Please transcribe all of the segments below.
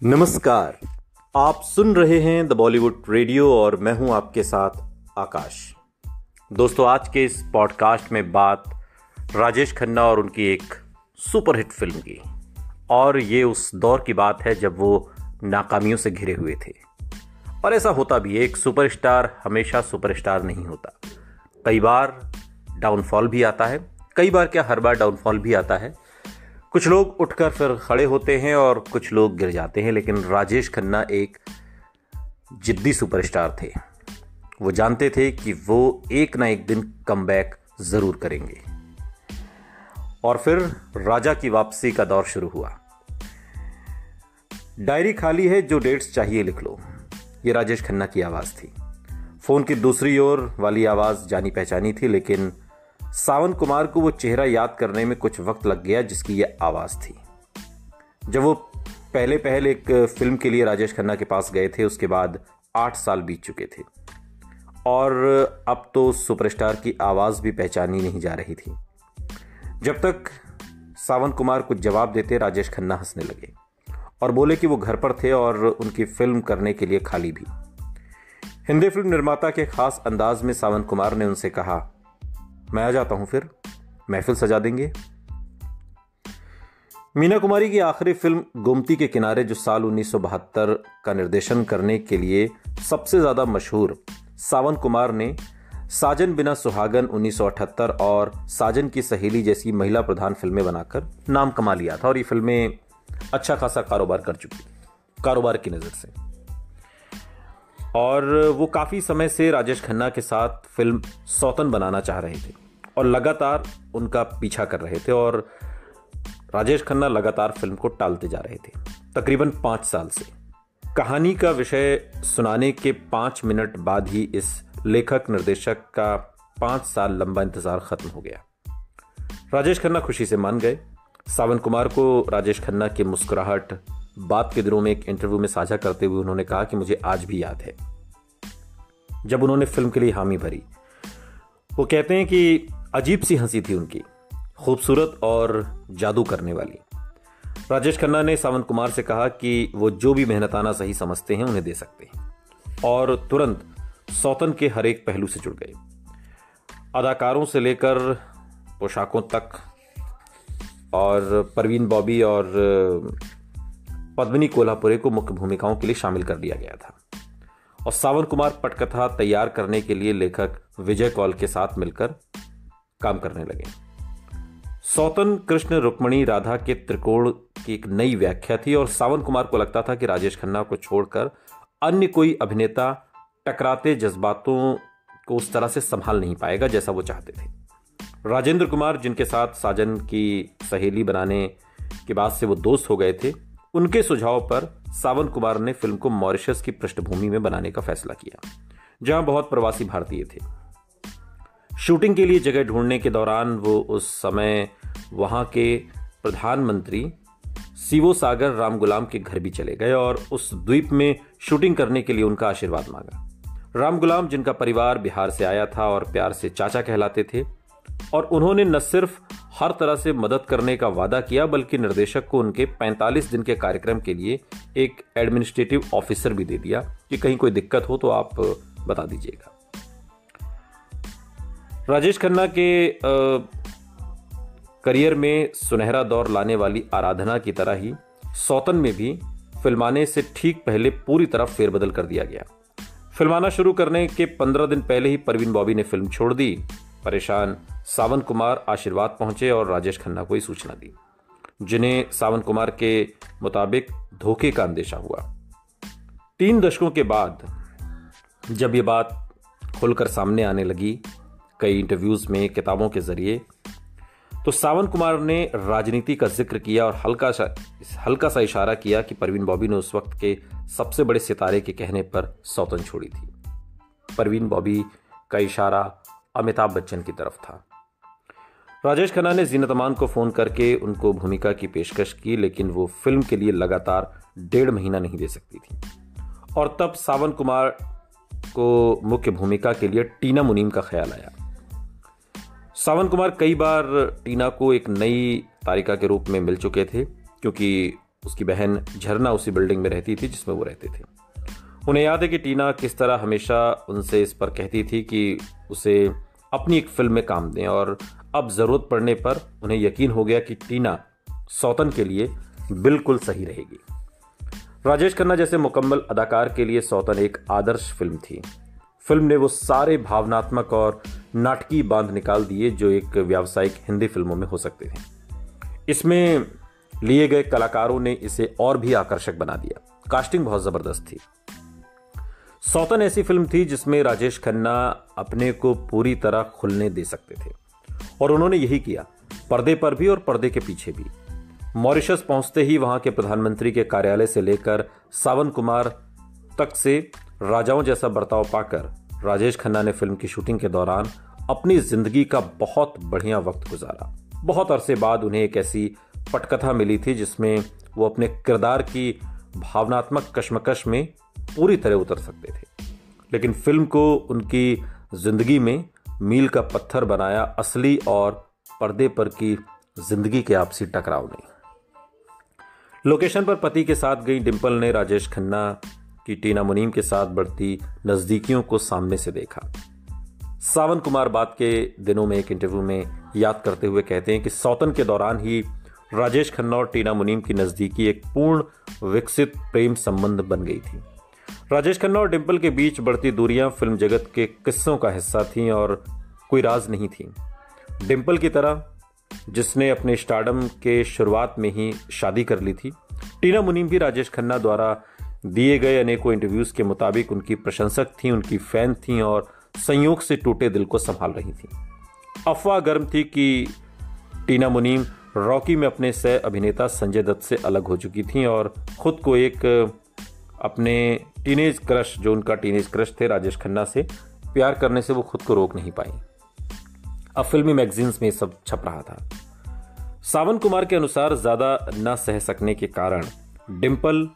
नमस्कार। आप सुन रहे हैं द बॉलीवुड रेडियो और मैं हूं आपके साथ आकाश। दोस्तों, आज के इस पॉडकास्ट में बात राजेश खन्ना और उनकी एक सुपरहिट फिल्म की, और ये उस दौर की बात है जब वो नाकामियों से घिरे हुए थे। और ऐसा होता भी है, एक सुपरस्टार हमेशा सुपरस्टार नहीं होता। कई बार डाउनफॉल भी आता है, कई बार क्या हर बार डाउनफॉल भी आता है। कुछ लोग उठकर फिर खड़े होते हैं और कुछ लोग गिर जाते हैं, लेकिन राजेश खन्ना एक जिद्दी सुपरस्टार थे। वो जानते थे कि वो एक ना एक दिन कमबैक जरूर करेंगे। और फिर राजा की वापसी का दौर शुरू हुआ। डायरी खाली है, जो डेट्स चाहिए लिख लो, ये राजेश खन्ना की आवाज थी। फोन की दूसरी ओर वाली आवाज जानी पहचानी थी, लेकिन सावन कुमार को वो चेहरा याद करने में कुछ वक्त लग गया जिसकी ये आवाज थी। जब वो पहले एक फिल्म के लिए राजेश खन्ना के पास गए थे, उसके बाद 8 साल बीत चुके थे और अब तो सुपरस्टार की आवाज भी पहचानी नहीं जा रही थी। जब तक सावन कुमार कुछ जवाब देते, राजेश खन्ना हंसने लगे और बोले कि वो घर पर थे और उनकी फिल्म करने के लिए खाली भी। हिंदी फिल्म निर्माता के खास अंदाज में सावन कुमार ने उनसे कहा, मैं आ जाता हूं, फिर महफिल सजा देंगे। मीना कुमारी की आखिरी फिल्म गोमती के किनारे, जो साल 1972 का निर्देशन करने के लिए सबसे ज्यादा मशहूर सावन कुमार ने साजन बिना सुहागन 1978 और साजन की सहेली जैसी महिला प्रधान फिल्में बनाकर नाम कमा लिया था, और ये फिल्में अच्छा खासा कारोबार कर चुकी, कारोबार की नजर से। और वो काफी समय से राजेश खन्ना के साथ फिल्म सौतन बनाना चाह रहे थे और लगातार उनका पीछा कर रहे थे, और राजेश खन्ना लगातार फिल्म को टालते जा रहे थे, तकरीबन 5 साल से। कहानी का विषय सुनाने के 5 मिनट बाद ही इस लेखक निर्देशक का 5 साल लंबा इंतजार खत्म हो गया। राजेश खन्ना खुशी से मान गए। सावन कुमार को राजेश खन्ना की मुस्कुराहट बात के दिनों में एक इंटरव्यू में साझा करते हुए उन्होंने कहा कि मुझे आज भी याद है जब उन्होंने फिल्म के लिए हामी भरी। वो कहते हैं कि अजीब सी हंसी थी उनकी, खूबसूरत और जादू करने वाली। राजेश खन्ना ने सावन कुमार से कहा कि वो जो भी मेहनताना सही समझते हैं उन्हें दे सकते हैं, और तुरंत सौतन के हर एक पहलू से जुड़ गए। अदाकारों से लेकर पोशाकों तक, और परवीन बॉबी और पद्मिनी कोल्हापुरे को मुख्य भूमिकाओं के लिए शामिल कर दिया गया था। और सावन कुमार पटकथा तैयार करने के लिए लेखक विजय कौल के साथ मिलकर काम करने लगे। सौतन कृष्ण रुक्मणी राधा के त्रिकोण की एक नई व्याख्या थी, और सावन कुमार को लगता था कि राजेश खन्ना को छोड़कर अन्य कोई अभिनेता टकराते जज्बातों को उस तरह से संभाल नहीं पाएगा जैसा वो चाहते थे। राजेंद्र कुमार, जिनके साथ साजन की सहेली बनाने के बाद से वो दोस्त हो गए थे, उनके सुझाव पर सावन कुमार ने फिल्म को मॉरिशस की पृष्ठभूमि में बनाने का फैसला किया, जहां बहुत प्रवासी भारतीय थे। शूटिंग के लिए जगह ढूंढने के दौरान वो उस समय वहां के प्रधानमंत्री सीवो सागर राम गुलाम के घर भी चले गए और उस द्वीप में शूटिंग करने के लिए उनका आशीर्वाद मांगा। राम गुलाम, जिनका परिवार बिहार से आया था और प्यार से चाचा कहलाते थे, और उन्होंने न सिर्फ हर तरह से मदद करने का वादा किया, बल्कि निर्देशक को उनके 45 दिन के कार्यक्रम के लिए एक एडमिनिस्ट्रेटिव ऑफिसर भी दे दिया कि कहीं कोई दिक्कत हो तो आप बता दीजिएगा। राजेश खन्ना के करियर में सुनहरा दौर लाने वाली आराधना की तरह ही सौतन में भी फिल्माने से ठीक पहले पूरी तरह फेरबदल कर दिया गया। फिल्माना शुरू करने के 15 दिन पहले ही परवीन बॉबी ने फिल्म छोड़ दी। परेशान सावन कुमार आशीर्वाद पहुंचे और राजेश खन्ना को ही सूचना दी, जिन्हें सावन कुमार के मुताबिक धोखे का अंदेशा हुआ। 3 दशकों के बाद जब ये बात खुलकर सामने आने लगी, कई इंटरव्यूज में, किताबों के जरिए, तो सावन कुमार ने राजनीति का जिक्र किया और हल्का सा इशारा किया कि परवीन बॉबी ने उस वक्त के सबसे बड़े सितारे के कहने पर सौतन छोड़ी थी। परवीन बॉबी का इशारा अमिताभ बच्चन की तरफ था। राजेश खन्ना ने जीनत अमान को फोन करके उनको भूमिका की पेशकश की, लेकिन वो फिल्म के लिए लगातार 1.5 महीना नहीं दे सकती थी, और तब सावन कुमार को मुख्य भूमिका के लिए टीना मुनीम का ख्याल आया। सावन कुमार कई बार टीना को एक नई तारिका के रूप में मिल चुके थे, क्योंकि उसकी बहन झरना उसी बिल्डिंग में रहती थी जिसमें वो रहते थे। उन्हें याद है कि टीना किस तरह हमेशा उनसे इस पर कहती थी कि उसे अपनी एक फिल्म में काम दें, और अब जरूरत पड़ने पर उन्हें यकीन हो गया कि टीना सौतन के लिए बिल्कुल सही रहेगी। राजेश खन्ना जैसे मुकम्मल अदाकार के लिए सौतन एक आदर्श फिल्म थी। फिल्म ने वो सारे भावनात्मक और नाटकीय बांध निकाल दिए जो एक व्यावसायिक हिंदी फिल्मों में हो सकते थे। इसमें लिए गए कलाकारों ने इसे और भी आकर्षक बना दिया। कास्टिंग बहुत जबरदस्त थी। सौतन ऐसी फिल्म थी जिसमें राजेश खन्ना अपने को पूरी तरह खुलने दे सकते थे, और उन्होंने यही किया, पर्दे पर भी और पर्दे के पीछे भी। मॉरिशस पहुंचते ही वहां के प्रधानमंत्री के कार्यालय से लेकर सावन कुमार तक से राजाओं जैसा बर्ताव पाकर राजेश खन्ना ने फिल्म की शूटिंग के दौरान अपनी जिंदगी का बहुत बढ़िया वक्त गुजारा। बहुत अरसे बाद उन्हें एक ऐसी पटकथा मिली थी जिसमें वो अपने किरदार की भावनात्मक कश्मकश में पूरी तरह उतर सकते थे, लेकिन फिल्म को उनकी जिंदगी में मील का पत्थर बनाया असली और पर्दे पर की जिंदगी के आपसी टकराव ने। लोकेशन पर पति के साथ गई डिंपल ने राजेश खन्ना की टीना मुनीम के साथ बढ़ती नजदीकियों को सामने से देखा। सावन कुमार बाद के दिनों में एक इंटरव्यू में याद करते हुए कहते हैं कि सौतन के दौरान ही राजेश खन्ना और टीना मुनीम की नजदीकी एक पूर्ण विकसित प्रेम संबंध बन गई थी। राजेश खन्ना और डिंपल के बीच बढ़ती दूरियां फिल्म जगत के किस्सों का हिस्सा थीं और कोई राज नहीं थी। डिंपल की तरह जिसने अपने स्टारडम के शुरुआत में ही शादी कर ली थी, टीना मुनीम भी राजेश खन्ना द्वारा दिए गए अनेकों इंटरव्यूज के मुताबिक उनकी प्रशंसक थीं, उनकी फैन थीं और संयोग से टूटे दिल को संभाल रही थीं। अफवाह गर्म थी कि टीना मुनीम रॉकी में अपने सह अभिनेता संजय दत्त से अलग हो चुकी थीं और खुद को एक अपने टीनेज क्रश, जो उनका टीनेज क्रश थे राजेश खन्ना से, प्यार करने से वो खुद को रोक नहीं पाई। अब फिल्मी मैगजीन्स में सब छप रहा था। सावन कुमार के अनुसार ज्यादा न सह सकने के कारण डिंपल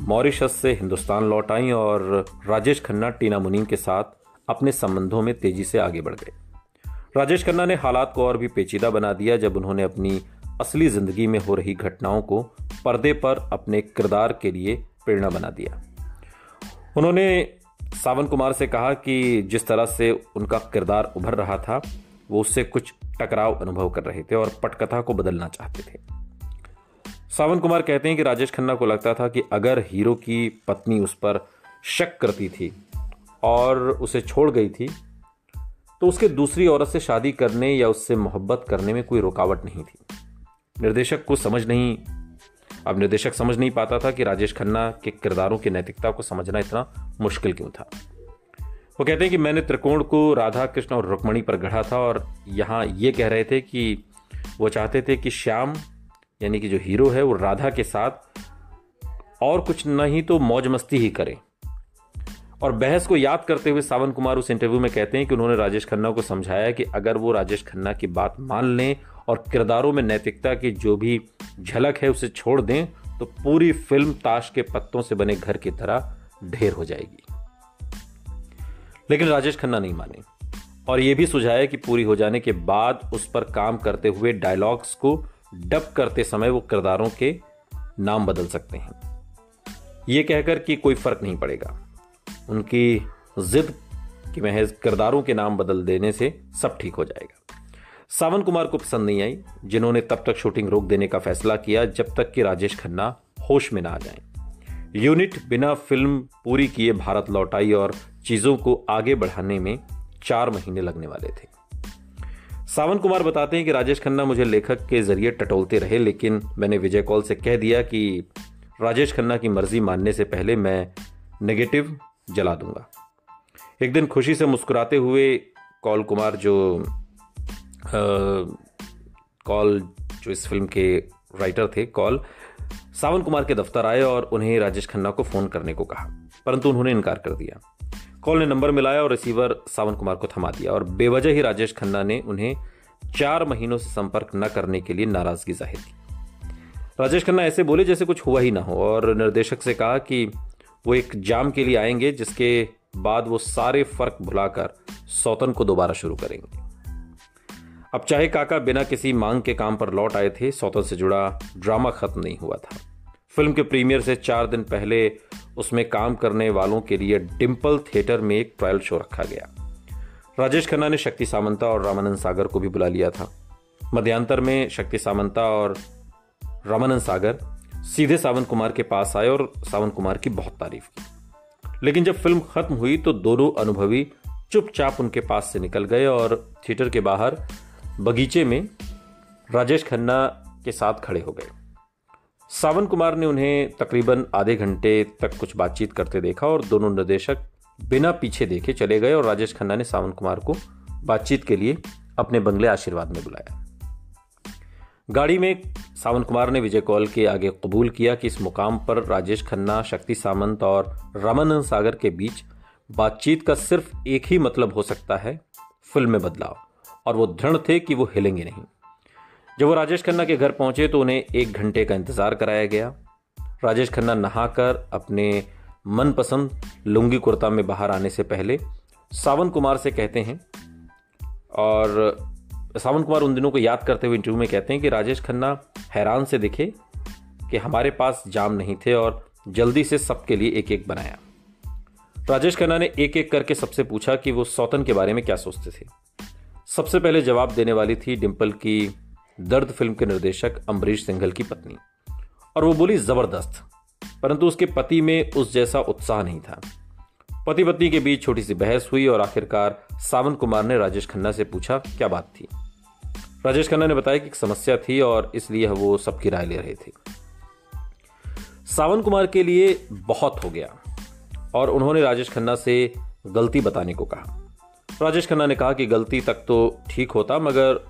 मॉरिशस से हिंदुस्तान लौट आई और राजेश खन्ना टीना मुनीम के साथ अपने संबंधों में तेजी से आगे बढ़ गए। राजेश खन्ना ने हालात को और भी पेचीदा बना दिया जब उन्होंने अपनी असली जिंदगी में हो रही घटनाओं को पर्दे पर अपने किरदार के लिए प्रेरणा बना दिया। उन्होंने सावन कुमार से कहा कि जिस तरह से उनका किरदार उभर रहा था वो उससे कुछ टकराव अनुभव कर रहे थे और पटकथा को बदलना चाहते थे। सावन कुमार कहते हैं कि राजेश खन्ना को लगता था कि अगर हीरो की पत्नी उस पर शक करती थी और उसे छोड़ गई थी तो उसके दूसरी औरत से शादी करने या उससे मोहब्बत करने में कोई रुकावट नहीं थी। निर्देशक समझ नहीं पाता था कि राजेश खन्ना के किरदारों की नैतिकता को समझना इतना मुश्किल क्यों था। वो कहते हैं कि मैंने त्रिकोण को राधा कृष्ण और रुक्मणी पर गढ़ा था और यहाँ ये कह रहे थे कि वो चाहते थे कि श्याम यानी कि जो हीरो है वो राधा के साथ और कुछ नहीं तो मौज मस्ती ही करे। और बहस को याद करते हुए सावन कुमार उस इंटरव्यू में कहते हैं कि उन्होंने राजेश खन्ना को समझाया कि अगर वो राजेश खन्ना की बात मान लें और किरदारों में नैतिकता की जो भी झलक है उसे छोड़ दें तो पूरी फिल्म ताश के पत्तों से बने घर की तरह ढेर हो जाएगी। लेकिन राजेश खन्ना नहीं माने और यह भी सुझाया कि पूरी हो जाने के बाद उस पर काम करते हुए डायलॉग्स को डब करते समय वो किरदारों के नाम बदल सकते हैं, ये कहकर कि कोई फर्क नहीं पड़ेगा। उनकी जिद कि महज किरदारों के नाम बदल देने से सब ठीक हो जाएगा। सावन कुमार को पसंद नहीं आई, जिन्होंने तब तक शूटिंग रोक देने का फैसला किया जब तक कि राजेश खन्ना होश में ना आ जाएं। यूनिट बिना फिल्म पूरी किए भारत लौट आई और चीजों को आगे बढ़ाने में 4 महीने लगने वाले थे। सावन कुमार बताते हैं कि राजेश खन्ना मुझे लेखक के जरिए टटोलते रहे, लेकिन मैंने विजय कौल से कह दिया कि राजेश खन्ना की मर्जी मानने से पहले मैं नेगेटिव जला दूंगा। एक दिन खुशी से मुस्कुराते हुए कौल जो इस फिल्म के राइटर थे, कौल सावन कुमार के दफ्तर आए और उन्हें राजेश खन्ना को फोन करने को कहा, परंतु उन्होंने इनकार कर दिया। कौल ने नंबर मिलाया और रिसीवर सावन कुमार को थमा दिया और बेवजह ही राजेश खन्ना ने उन्हें 4 महीनों से संपर्क न करने के लिए नाराजगी जाहिर की। राजेश खन्ना ऐसे बोले जैसे कुछ हुआ ही ना हो और निर्देशक से कहा कि वो एक जाम के लिए आएंगे, जिसके बाद वो सारे फर्क भुलाकर सौतन को दोबारा शुरू करेंगे। अब चाहे काका बिना किसी मांग के काम पर लौट आए थे, सौतन से जुड़ा ड्रामा खत्म नहीं हुआ था। फिल्म के प्रीमियर से 4 दिन पहले उसमें काम करने वालों के लिए डिम्पल थिएटर में एक ट्रायल शो रखा गया। राजेश खन्ना ने शक्ति सामंता और रामानंद सागर को भी बुला लिया था। मध्यांतर में शक्ति सामंता और रामानंद सागर सीधे सावन कुमार के पास आए और सावन कुमार की बहुत तारीफ की, लेकिन जब फिल्म खत्म हुई तो दोनों अनुभवी चुपचाप उनके पास से निकल गए और थिएटर के बाहर बगीचे में राजेश खन्ना के साथ खड़े हो गए। सावन कुमार ने उन्हें तकरीबन आधे घंटे तक कुछ बातचीत करते देखा और दोनों निर्देशक बिना पीछे देखे चले गए और राजेश खन्ना ने सावन कुमार को बातचीत के लिए अपने बंगले आशीर्वाद में बुलाया। गाड़ी में सावन कुमार ने विजय कौल के आगे कबूल किया कि इस मुकाम पर राजेश खन्ना, शक्ति सामंत और रामानंद सागर के बीच बातचीत का सिर्फ एक ही मतलब हो सकता है, फिल्म में बदलाव, और वो दृढ़ थे कि वो हिलेंगे नहीं। जब वो राजेश खन्ना के घर पहुंचे तो उन्हें 1 घंटे का इंतजार कराया गया। राजेश खन्ना नहाकर अपने मनपसंद लुंगी कुर्ता में बाहर आने से पहले सावन कुमार से कहते हैं, और सावन कुमार उन दिनों को याद करते हुए इंटरव्यू में कहते हैं कि राजेश खन्ना हैरान से दिखे कि हमारे पास जाम नहीं थे और जल्दी से सबके लिए एक एक बनाया। राजेश खन्ना ने एक एक करके सबसे पूछा कि वो सौतन के बारे में क्या सोचते थे। सबसे पहले जवाब देने वाली थी डिम्पल की दर्द फिल्म के निर्देशक अम्बरीश सिंघल की पत्नी, और वो बोली जबरदस्त, परंतु उसके पति में उस जैसा उत्साह नहीं था। पति पत्नी के बीच छोटी सी बहस हुई और आखिरकार सावन कुमार ने राजेश खन्ना से पूछा क्या बात थी। राजेश खन्ना ने बताया कि एक समस्या थी और इसलिए वो सबकी राय ले रहे थे। सावन कुमार के लिए बहुत हो गया और उन्होंने राजेश खन्ना से गलती बताने को कहा। राजेश खन्ना ने कहा कि गलती तक तो ठीक होता, मगर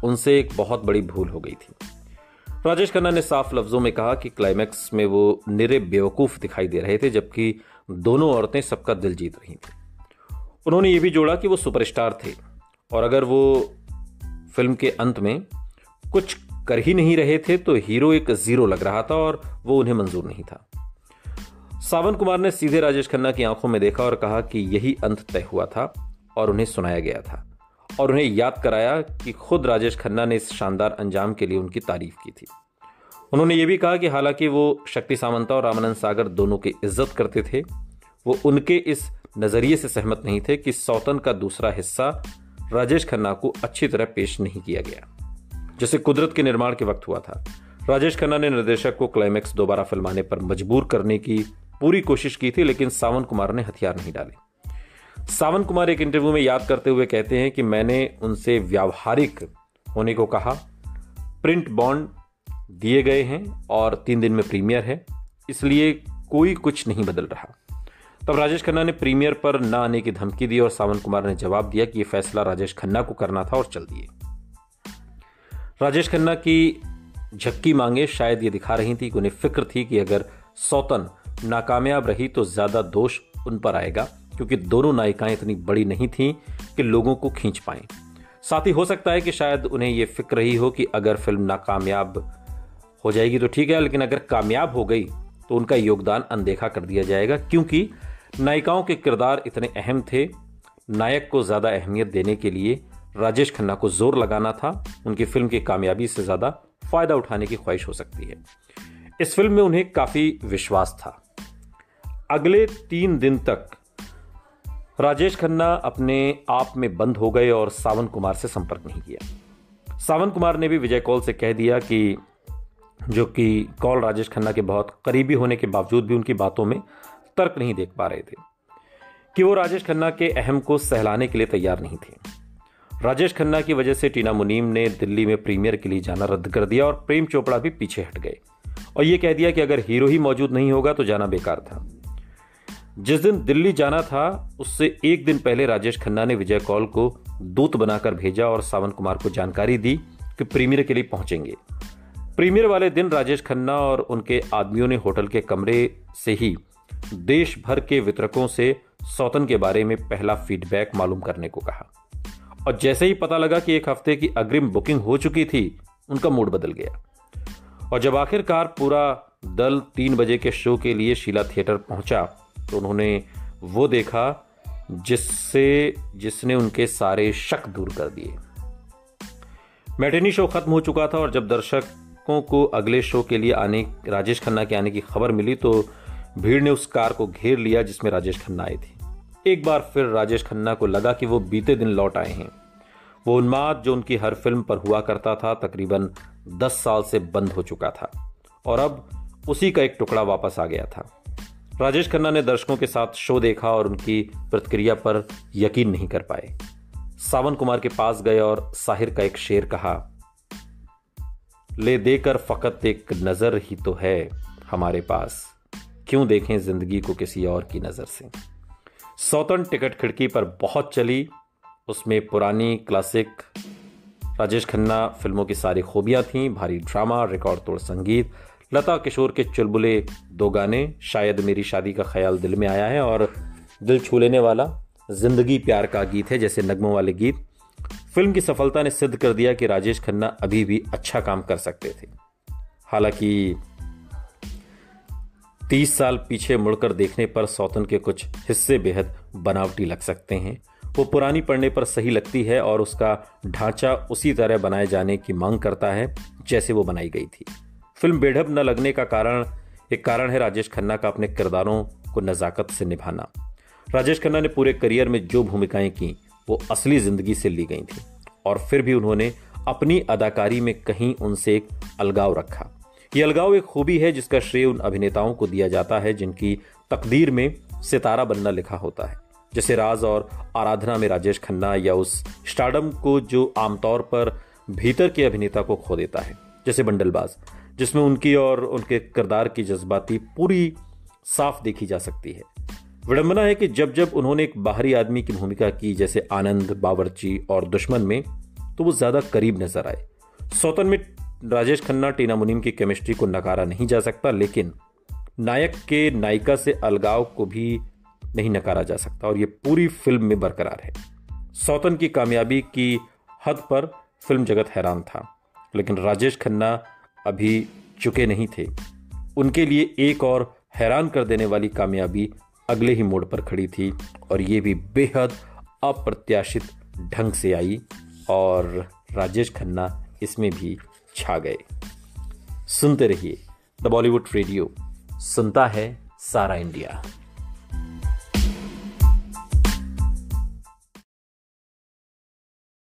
उनसे एक बहुत बड़ी भूल हो गई थी। राजेश खन्ना ने साफ लफ्जों में कहा कि क्लाइमैक्स में वो निरे बेवकूफ दिखाई दे रहे थे, जबकि दोनों औरतें सबका दिल जीत रही थी। उन्होंने ये भी जोड़ा कि वो सुपरस्टार थे और अगर वो फिल्म के अंत में कुछ कर ही नहीं रहे थे तो हीरो एक जीरो लग रहा था और वो उन्हें मंजूर नहीं था। सावन कुमार ने सीधे राजेश खन्ना की आंखों में देखा और कहा कि यही अंत तय हुआ था और उन्हें सुनाया गया था, और उन्हें याद कराया कि खुद राजेश खन्ना ने इस शानदार अंजाम के लिए उनकी तारीफ की थी। उन्होंने ये भी कहा कि हालांकि वो शक्ति सामंता और रामानंद सागर दोनों की इज्जत करते थे, वो उनके इस नजरिए से सहमत नहीं थे कि सौतन का दूसरा हिस्सा राजेश खन्ना को अच्छी तरह पेश नहीं किया गया, जैसे कुदरत के निर्माण के वक्त हुआ था। राजेश खन्ना ने निर्देशक को क्लाइमैक्स दोबारा फिल्माने पर मजबूर करने की पूरी कोशिश की थी, लेकिन सावन कुमार ने हथियार नहीं डाले। सावन कुमार एक इंटरव्यू में याद करते हुए कहते हैं कि मैंने उनसे व्यावहारिक होने को कहा, प्रिंट बॉन्ड दिए गए हैं और 3 दिन में प्रीमियर है, इसलिए कोई कुछ नहीं बदल रहा। तब राजेश खन्ना ने प्रीमियर पर न आने की धमकी दी और सावन कुमार ने जवाब दिया कि यह फैसला राजेश खन्ना को करना था और चल दिए। राजेश खन्ना की झक्की मांगे शायद ये दिखा रही थी कि उन्हें फिक्र थी कि अगर सौतन नाकामयाब रही तो ज्यादा दोष उन पर आएगा, क्योंकि दोनों नायिकाएं इतनी बड़ी नहीं थीं कि लोगों को खींच पाएं। साथ ही हो सकता है कि शायद उन्हें यह फिक्र रही हो कि अगर फिल्म नाकामयाब हो जाएगी तो ठीक है, लेकिन अगर कामयाब हो गई तो उनका योगदान अनदेखा कर दिया जाएगा, क्योंकि नायिकाओं के किरदार इतने अहम थे। नायक को ज्यादा अहमियत देने के लिए राजेश खन्ना को जोर लगाना था। उनकी फिल्म की कामयाबी से ज्यादा फायदा उठाने की ख्वाहिश हो सकती है। इस फिल्म में उन्हें काफी विश्वास था। अगले 3 दिन तक राजेश खन्ना अपने आप में बंद हो गए और सावन कुमार से संपर्क नहीं किया। सावन कुमार ने भी विजय कौल से कह दिया कि जो कि कौल राजेश खन्ना के बहुत करीबी होने के बावजूद भी उनकी बातों में तर्क नहीं देख पा रहे थे, कि वो राजेश खन्ना के अहम को सहलाने के लिए तैयार नहीं थे। राजेश खन्ना की वजह से टीना मुनीम ने दिल्ली में प्रीमियर के लिए जाना रद्द कर दिया और प्रेम चोपड़ा भी पीछे हट गए और ये कह दिया कि अगर हीरो ही मौजूद नहीं होगा तो जाना बेकार था। जिस दिन दिल्ली जाना था उससे 1 दिन पहले राजेश खन्ना ने विजय कौल को दूत बनाकर भेजा और सावन कुमार को जानकारी दी कि प्रीमियर के लिए पहुंचेंगे। प्रीमियर वाले दिन राजेश खन्ना और उनके आदमियों ने होटल के कमरे से ही देश भर के वितरकों से सौतन के बारे में पहला फीडबैक मालूम करने को कहा, और जैसे ही पता लगा कि 1 हफ्ते की अग्रिम बुकिंग हो चुकी थी, उनका मूड बदल गया। और जब आखिरकार पूरा दल 3 बजे के शो के लिए शीला थिएटर पहुंचा तो उन्होंने वो देखा जिसने उनके सारे शक दूर कर दिए। मैटिनी शो खत्म हो चुका था और जब दर्शक दर्शकों को अगले शो के लिए राजेश खन्ना के आने की खबर मिली तो भीड़ ने उस कार को घेर लिया जिसमें राजेश खन्ना आए थे। एक बार फिर राजेश खन्ना को लगा कि वो बीते दिन लौट आए हैं। वो उन्माद जो उनकी हर फिल्म पर हुआ करता था तकरीबन 10 साल से बंद हो चुका था और अब उसी का एक टुकड़ा वापस आ गया था। राजेश खन्ना ने दर्शकों के साथ शो देखा और उनकी प्रतिक्रिया पर यकीन नहीं कर पाए। सावन कुमार के पास गए और साहिर का एक शेर कहा, ले देकर फकत एक नजर ही तो है हमारे पास, क्यों देखें जिंदगी को किसी और की नजर से। सौतन टिकट खिड़की पर बहुत चली। उसमें पुरानी क्लासिक राजेश खन्ना फिल्मों की सारी खूबियां थीं, भारी ड्रामा, रिकॉर्ड तोड़ संगीत, लता किशोर के चुलबुले 2 गाने, शायद मेरी शादी का ख्याल दिल में आया है और दिल छू लेने वाला जिंदगी प्यार का गीत है जैसे नगमों वाले गीत। फिल्म की सफलता ने सिद्ध कर दिया कि राजेश खन्ना अभी भी अच्छा काम कर सकते थे। हालांकि 30 साल पीछे मुड़कर देखने पर सौतन के कुछ हिस्से बेहद बनावटी लग सकते हैं। वो पुरानी पढ़ने पर सही लगती है और उसका ढांचा उसी तरह बनाए जाने की मांग करता है जैसे वो बनाई गई थी। फिल्म बेढब न लगने का एक कारण है राजेश खन्ना का अपने किरदारों को नजाकत से निभाना। राजेश खन्ना ने पूरे करियर में जो भूमिकाएं की वो असली जिंदगी से ली गई थी और फिर भी उन्होंने अपनी अदाकारी में कहीं उनसे एक अलगाव रखा। ये अलगाव एक खूबी है जिसका श्रेय उन अभिनेताओं को दिया जाता है जिनकी तकदीर में सितारा बनना लिखा होता है, जैसे राज और आराधना में राजेश खन्ना, या उस स्टारडम को जो आमतौर पर भीतर के अभिनेता को खो देता है, जैसे बंडलबाज, जिसमें उनकी और उनके किरदार की जज्बाती पूरी साफ देखी जा सकती है। विडंबना है कि जब जब उन्होंने एक बाहरी आदमी की भूमिका की जैसे आनंद, बावर्ची और दुश्मन में, तो वो ज्यादा करीब नजर आए। सौतन में राजेश खन्ना टीना मुनीम की केमिस्ट्री को नकारा नहीं जा सकता, लेकिन नायक के नायिका से अलगाव को भी नहीं नकारा जा सकता और ये पूरी फिल्म में बरकरार है। सौतन की कामयाबी की हद पर फिल्म जगत हैरान था, लेकिन राजेश खन्ना अभी चुके नहीं थे। उनके लिए एक और हैरान कर देने वाली कामयाबी अगले ही मोड़ पर खड़ी थी और ये भी बेहद अप्रत्याशित ढंग से आई और राजेश खन्ना इसमें भी छा गए। सुनते रहिए द बॉलीवुड रेडियो, सुनता है सारा इंडिया।